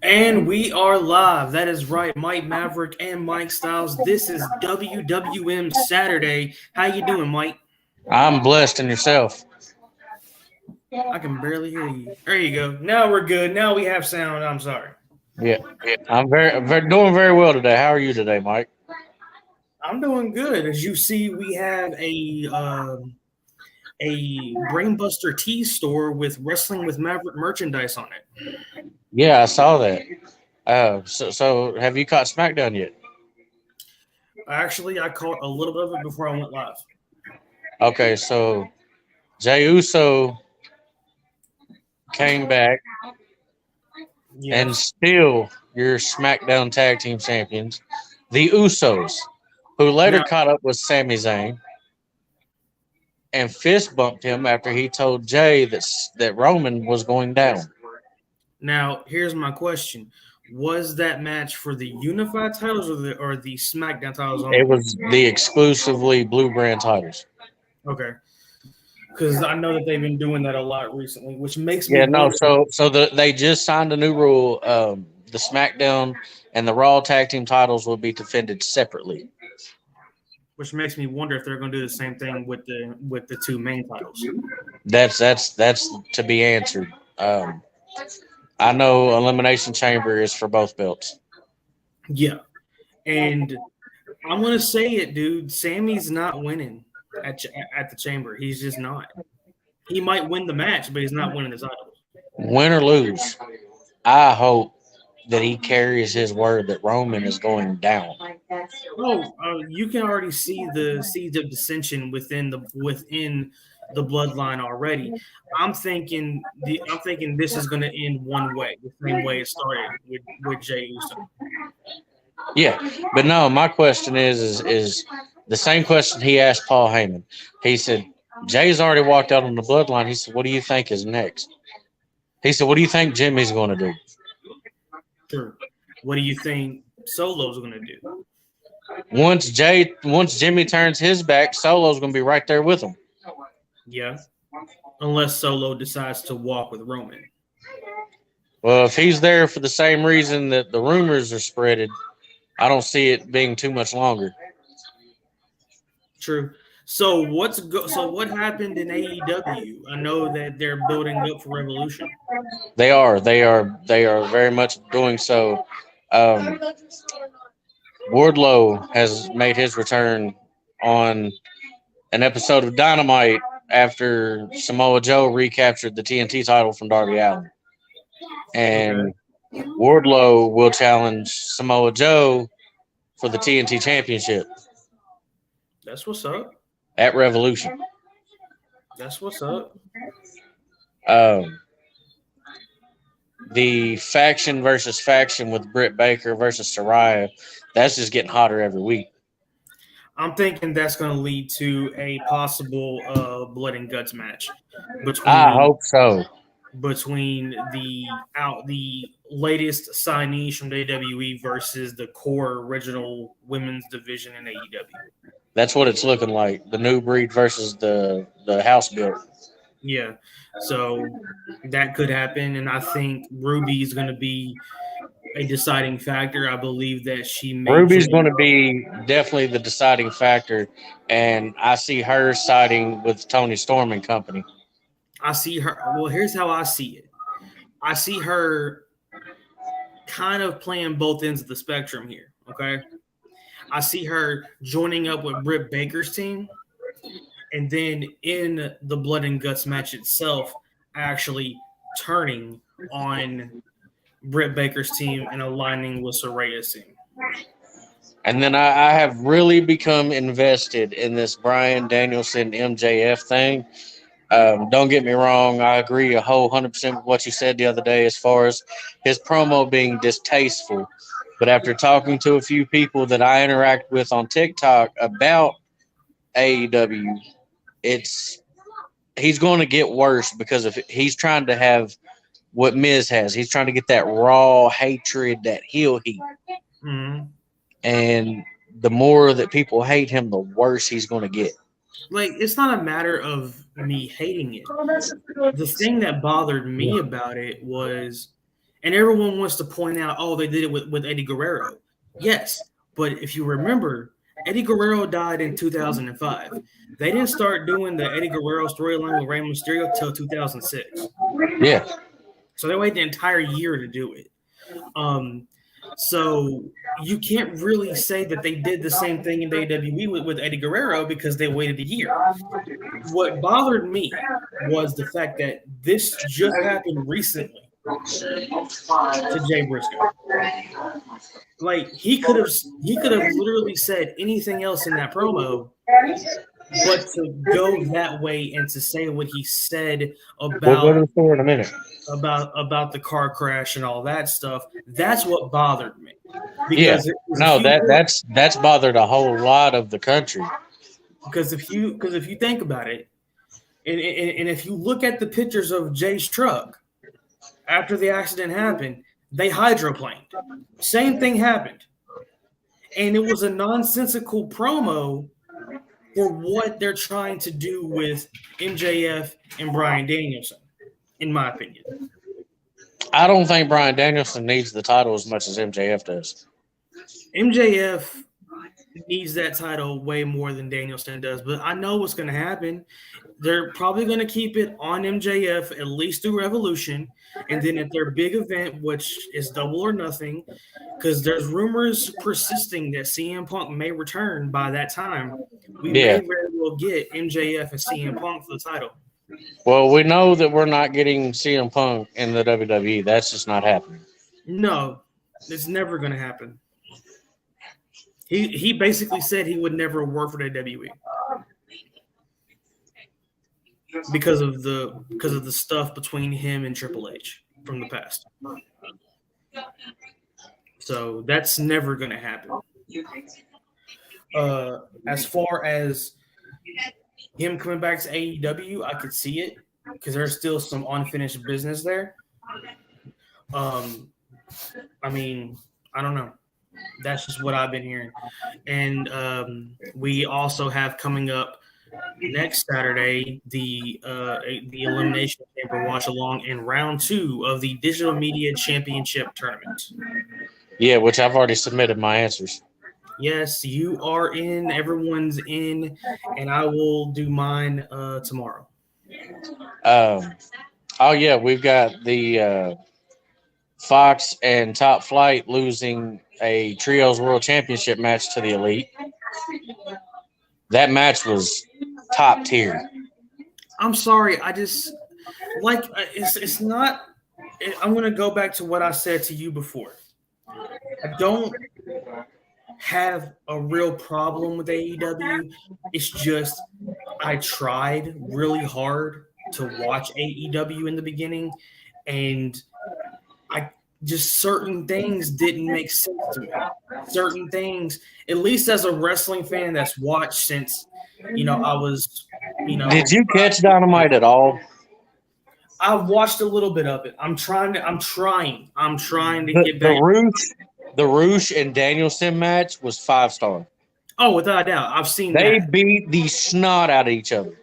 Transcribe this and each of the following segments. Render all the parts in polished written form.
And we are live. That is right, Mike Maverick and Mike Styles. This is WWM Saturday. How you doing, Mike? I'm blessed in yourself. I can barely hear you. There you go. Now we're good. Now we have sound. I'm sorry. Yeah, I'm doing very well today. How are you today, Mike? I'm doing good. As you see, we have a Brainbuster Tea store with Wrestling with Maverick merchandise on it. Yeah, I saw that. So have you caught SmackDown yet? Actually, I caught a little bit of it before I went live. Okay, so Jey Uso came back and Yes. still your SmackDown Tag Team Champions, the Usos, who later Now, caught up with Sami Zayn and fist bumped him after he told Jay that Roman was going down. now here's my question: Was that match for the unified titles or the SmackDown titles It only? was the exclusively Blue Brand titles. Okay, because I know that they've been doing that a lot recently, which makes me Yeah, no. wonder. They just signed a new rule. The SmackDown and the Raw tag team titles will be defended separately. Which makes me wonder if they're going to do the same thing with the two main titles. That's to be answered. I know Elimination Chamber is for both belts. Yeah, and I'm going to say it, dude. Sammy's not winning at at the Chamber. He's just not. He might win the match, but he's not winning the title. Win or lose, I hope that he carries his word that Roman is going down. Oh, you can already see the seeds of dissension within the bloodline already. I'm thinking this is going to end one way, the same way it started with Jey Uso. Yeah, but no, my question is the same question he asked Paul Heyman. He said Jay's already walked out on the bloodline. He said, "What do you think is next?" He said, "What do you think Jimmy's going to do?" Sure. What do you think Solo's going to do? Once Jimmy turns his back, Solo's going to be right there with him. Yeah, unless Solo decides to walk with Roman. Well, if he's there for the same reason that the rumors are spreaded, I don't see it being too much longer. True. So what happened in AEW? I know that they're building up for Revolution. They are very much doing so. Um, Wardlow has made his return on an episode of Dynamite after Samoa Joe recaptured the TNT title from Darby Allin. Okay, And Wardlow will challenge Samoa Joe for the TNT Championship that's what's up. at Revolution. That's what's up. Um, the faction versus faction with Britt Baker versus Soraya, that's just getting hotter every week. I'm thinking that's going to lead to a possible blood and guts match I between hope so. the latest signees from WWE versus the core original women's division in AEW. That's what it's looking like. The new breed versus the house built. Yeah, so that could happen, and I think Ruby is going to be a deciding factor. I believe that she may Ruby's join. going to be definitely the deciding factor, and I see her siding with Tony Storm and company. I see her. Well, here's how I see it. I see her kind of playing both ends of the spectrum here. Okay, I see her joining up with Britt Baker's team, and then in the blood and guts match itself, actually turning on Britt Baker's team and aligning with Soraya's team. And then I have really become invested in this Brian Danielson MJF thing. Don't get me wrong, I agree a whole 100% with what you said the other day as far as his promo being distasteful. But after talking to a few people that I interact with on TikTok about AEW, it's he's going to get worse because of he's trying to have what Miz has. He's trying to get that raw hatred, that heel heat. Mm-hmm. And the more that people hate him, the worse he's going to get. Like, it's not a matter of me hating it. The thing that bothered me about it was And everyone wants to point out, oh, they did it with Eddie Guerrero. Yes, but if you remember, Eddie Guerrero died in 2005. They didn't start doing the Eddie Guerrero storyline with Rey Mysterio till 2006. Yeah. So they waited an entire year to do it. So you can't really say that they did the same thing in WWE with Eddie Guerrero because they waited a year. What bothered me was the fact that this just happened recently to Jay Briscoe. Like he could have literally said anything else in that promo, but to go that way and to say what he said We'll go to about the store in a minute. about the car crash and all that stuff, that's what bothered me. Yeah. Because No, that's bothered a whole lot of the country. Because if you think about it, and if you look at the pictures of Jay's truck after the accident happened, they hydroplaned. Same thing happened. And it was a nonsensical promo for what they're trying to do with MJF and Bryan Danielson, in my opinion. I don't think Bryan Danielson needs the title as much as MJF does. MJF needs that title way more than Danielson does, but I know what's going to happen. They're probably going to keep it on MJF at least through Revolution, and then at their big event, which is Double or Nothing, because there's rumors persisting that CM Punk may return by that time. We may very well get MJF and CM Punk for the title. Well, we know that we're not getting CM Punk in the WWE. That's just not happening. No, it's never going to happen. He basically said he would never work for the WWE because of the stuff between him and Triple H from the past. So that's never going to happen. As far as him coming back to AEW, I could see it because there's still some unfinished business there. I mean, I don't know. That's just what I've been hearing. And we also have coming up next Saturday the Elimination Chamber watch along in round 2 of the Digital Media Championship tournament. Yeah, which I've already submitted my answers. Yes, you are in. Everyone's in, and I will do mine tomorrow. Oh yeah, we've got the Fox and Top Flight losing a Trios World Championship match to the Elite. That match was top tier. I'm sorry, I just like it's not. I'm going to go back to what I said to you before. I don't have a real problem with AEW. It's just I tried really hard to watch AEW in the beginning, and just certain things didn't make sense to me. Certain things, at least as a wrestling fan that's watched since, I was, Did you catch Dynamite at all? I watched a little bit of it. I'm trying to get back. The Roosh and Danielson match was 5-star. Oh, without a doubt. I've seen that. They beat the snot out of each other.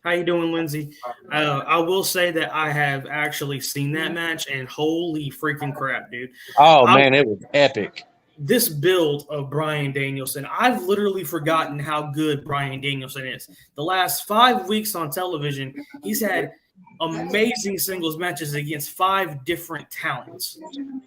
How you doing, Lindsay? I will say that I have actually seen that match, and holy freaking crap, dude. Oh, man, it was epic. This build of Bryan Danielson, I've literally forgotten how good Bryan Danielson is. The last 5 weeks on television, he's had amazing singles matches against 5 different talents.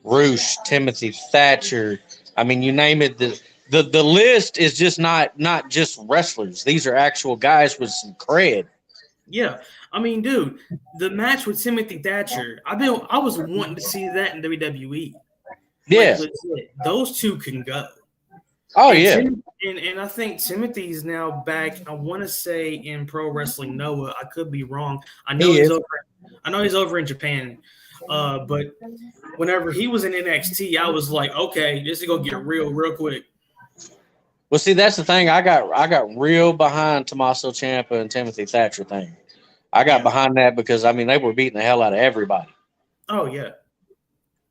Roosh, Timothy Thatcher. I mean, you name it. The list is just not just wrestlers. These are actual guys with some cred. Yeah. I mean, dude, the match with Timothy Thatcher, I was wanting to see that in WWE. Yeah. Like, those two can go. Oh, yeah. And I think Timothy's now back, I want to say, in Pro Wrestling Noah. I could be wrong. I know he's over in Japan. But whenever he was in NXT, I was like, okay, this is going to get real quick. Well, see, that's the thing. I got real behind Tommaso Ciampa and Timothy Thatcher thing. I got behind that because, I mean, they were beating the hell out of everybody. Oh, yeah.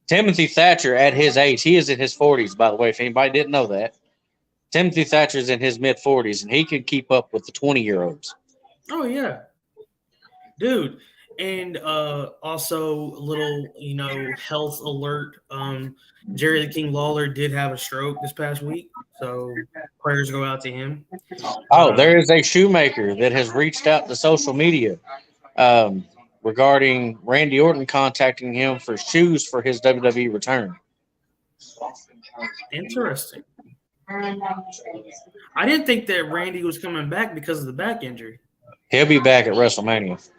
Timothy Thatcher, at his age, he is in his 40s, by the way, if anybody didn't know that. Timothy Thatcher's in his mid-40s, and he could keep up with the 20-year-olds. Oh, yeah. Dude, And also a little, health alert. Jerry the King Lawler did have a stroke this past week, so prayers go out to him. Oh, there is a shoemaker that has reached out to social media um, regarding Randy Orton contacting him for shoes for his WWE return. Interesting. I didn't think that Randy was coming back because of the back injury. He'll be back at WrestleMania.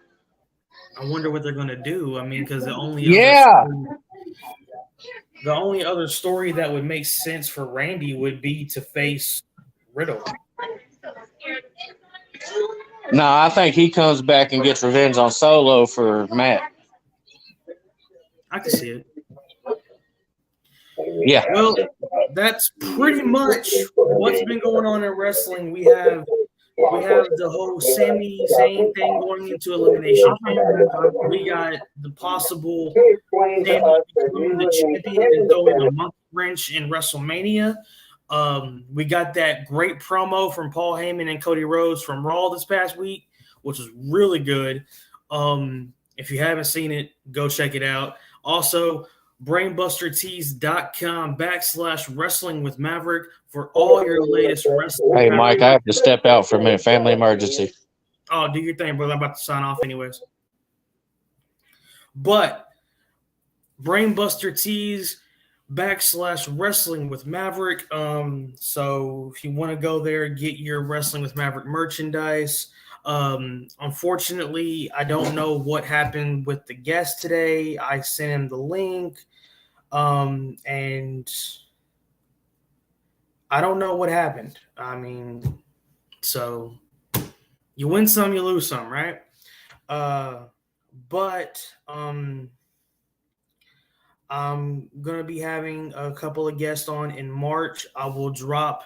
I wonder what they're going to do. I mean, because the only other story that would make sense for Randy would be to face Riddle. No, I think he comes back and gets revenge on Solo for Matt. I can see it. Yeah. Well, that's pretty much what's been going on in wrestling. We have the whole Sami Zayn thing going into Elimination Chamber. We got the possible Sami becoming the champion and throwing a monkey wrench in WrestleMania. We got that great promo from Paul Heyman and Cody Rhodes from Raw this past week, which was really good. If you haven't seen it, go check it out. Also, brainbustertees.com/wrestling with Maverick for all your latest wrestling. Hey, Mike, I have to step out for a minute. Family emergency. Oh, do your thing, brother. I'm about to sign off anyways. But brainbustertees.com/wrestling with Maverick. So if you want to go there, get your Wrestling with Maverick merchandise. Unfortunately, I don't know what happened with the guest today. I sent him the link. And I don't know what happened. I mean, so you win some, you lose some, right? But I'm gonna be having a couple of guests on in March. I will drop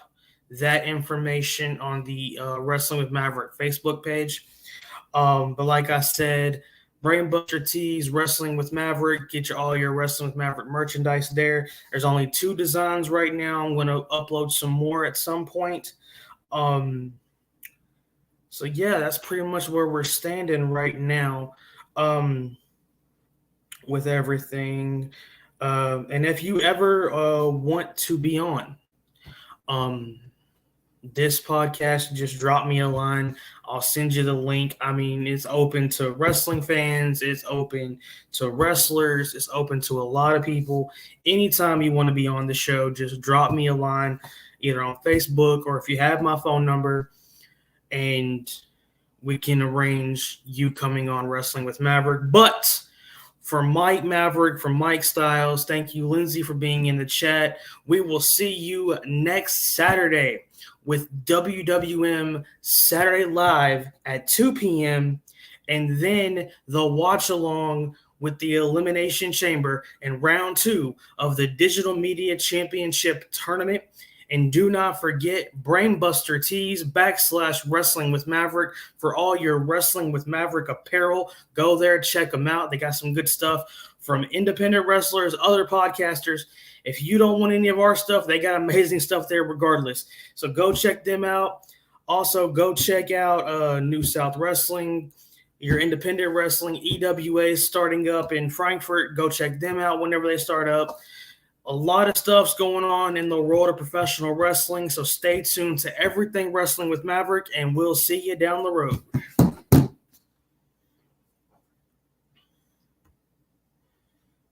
that information on the Wrestling with Maverick Facebook page. But like I said, Brainbuster Tees, Wrestling with Maverick. Get all your Wrestling with Maverick merchandise there. There's only 2 designs right now. I'm going to upload some more at some point. So, yeah, that's pretty much where we're standing right now with everything. And if you ever want to be on this podcast, just drop me a line. I'll send you the link. I mean, it's open to wrestling fans. It's open to wrestlers. It's open to a lot of people. Anytime you want to be on the show, just drop me a line, either on Facebook or if you have my phone number, and we can arrange you coming on Wrestling with Maverick. But for Mike Maverick, from Mike Styles, thank you, Lindsay, for being in the chat. We will see you next Saturday with WWM Saturday Live at 2 p.m. and then the watch along with the Elimination Chamber and round 2 of the Digital Media Championship Tournament. And do not forget Brainbuster Tees /Wrestling with Maverick for all your Wrestling with Maverick apparel. Go there, check them out. They got some good stuff from independent wrestlers, other podcasters. If you don't want any of our stuff, they got amazing stuff there regardless. So go check them out. Also, go check out New South Wrestling, your independent wrestling. EWA is starting up in Frankfurt. Go check them out whenever they start up. A lot of stuff's going on in the world of professional wrestling, so stay tuned to everything Wrestling with Maverick, and we'll see you down the road.